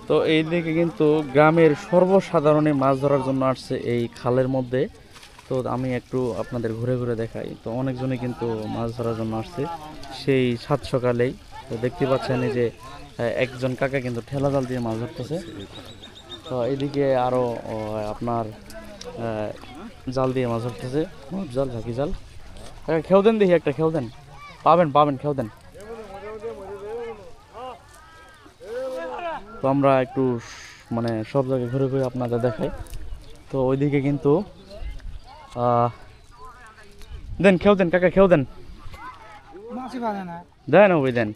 তো এই দিকে কিন্তু গ্রামের সর্বসাধারণে মাছ ধরার জন্য আসছে এই খালের মধ্যে। তো আমি একটু আপনাদের ঘুরে ঘুরে দেখাই। তো অনেকজনে কিন্তু মাছ ধরার জন্য আসছে সেই সাত সকালেই। তো দেখতে পাচ্ছেন এই যে একজন কাকা কিন্তু ঠেলা জাল দিয়ে মাছ ধরতেছে। তো এইদিকে আরো আপনার জাল দিয়ে মাছ ধরতেছে, মুখ জাল, ঝাঁকি জাল। খেও দেন, দেখি একটা খেও দেন, পাবেন পাবেন, খেও দেন। তো আমরা একটু মানে সব জায়গায় ঘুরে ঘুরে আপনাদের দেখাই। তো ওইদিকে কিন্তু দেন, খেও দেন কাকা, খেও দেন, দেন ওই দেন।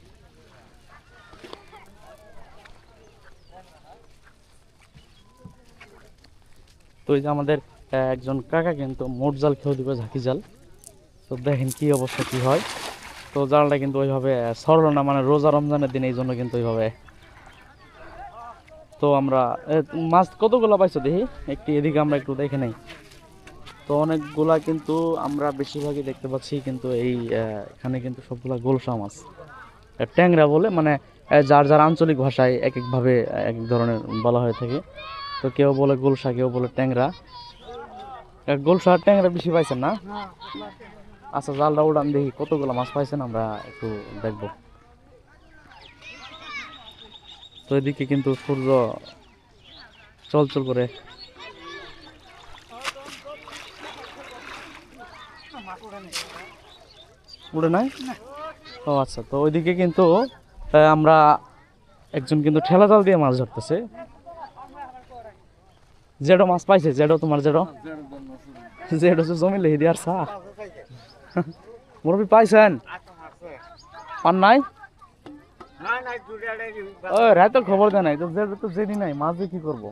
তো এই যে আমাদের একজন কাকা কিন্তু মোট জাল খেয়েও দিবে, ঝাঁকি জাল। তো দেখেন কি অবস্থা কি হয়। তো জালটা কিন্তু ওইভাবে সরল না, মানে রোজা রমজানের দিন, এই জন্য কিন্তু ওইভাবে। তো আমরা মাছ কতগুলো পাইছো দেখি একটু, এদিকে আমরা একটু দেখে নেই। তো অনেকগুলা কিন্তু আমরা বেশিরভাগই দেখতে পাচ্ছি কিন্তু এই এখানে কিন্তু সবগুলা গোলসা মাছ, ট্যাংরা বলে, মানে যার যার আঞ্চলিক ভাষায় এক একভাবে এক এক ধরনের বলা হয়ে থাকে। তো কেউ বলে গোলসা, কেউ বলে ট্যাংরা। গোলসা আর ট্যাংরা বেশি পাইছেন না? আচ্ছা, জালটা উড়ান দেখি কতগুলো মাছ পাইছেন, আমরা একটু দেখবো। তো এদিকে কিন্তু সূর্য চলচল করে। উড়ে নাই? ও আচ্ছা, তো ওইদিকে কিন্তু আমরা একজন কিন্তু ঠেলা জাল দিয়ে মাছ ধরতেছে। জেডো মাছ পাইছে? জেডো, তোমার জেডো? জেডো জমি লেহি দিয়ার সা মুরব্বী পাইছেন? পান নাই? ও রাতে খবর দেয় নাই তো, জেডো তো জেডি নাই, মাছ দিয়ে কি করবো?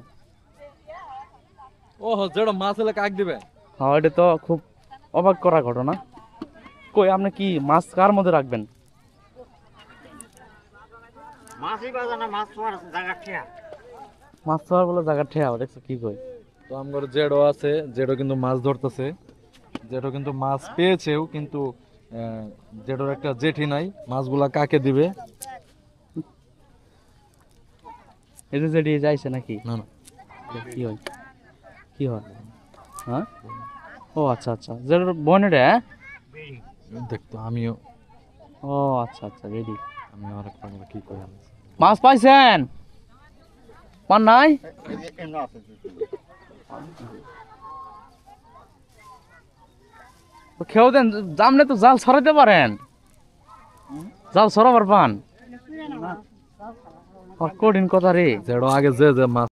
ও যেটা মাছ হলে কাক দিবে। হ্যাঁ, এটা তো খুব অবাক করা ঘটনা। কই আপনি কি মাছ কার মধ্যে রাখবেন? মাছ ধরার বলে জায়গা ঠেয়া, দেখছো কি কই। তো আমার জেডো আছে, জেডো কিন্তু মাছ ধরতেছে। জেডো কিন্তু মাছ পেয়েছেও, কিন্তু জেডোর একটা জেঠি নাই, মাছগুলা কাকে দিবে। এই যে জেডি যাইছে নাকি? না না, কি হয়, কি হয়? হ্যাঁ, ও আচ্ছা আচ্ছা, জেডোর বনেটা। হ্যাঁ, দেখতো আমিও, ও আচ্ছা আচ্ছা, রেডি। আমি আরেক পাগলা কি করে মাছ পাইছেন? পান নাই? খেও দেন, জামনে তো জাল ছড়াইতে পারেন, জাল ছড়াবার পান। কঠিন কথা রে। জেডো আগে যে যে মাছ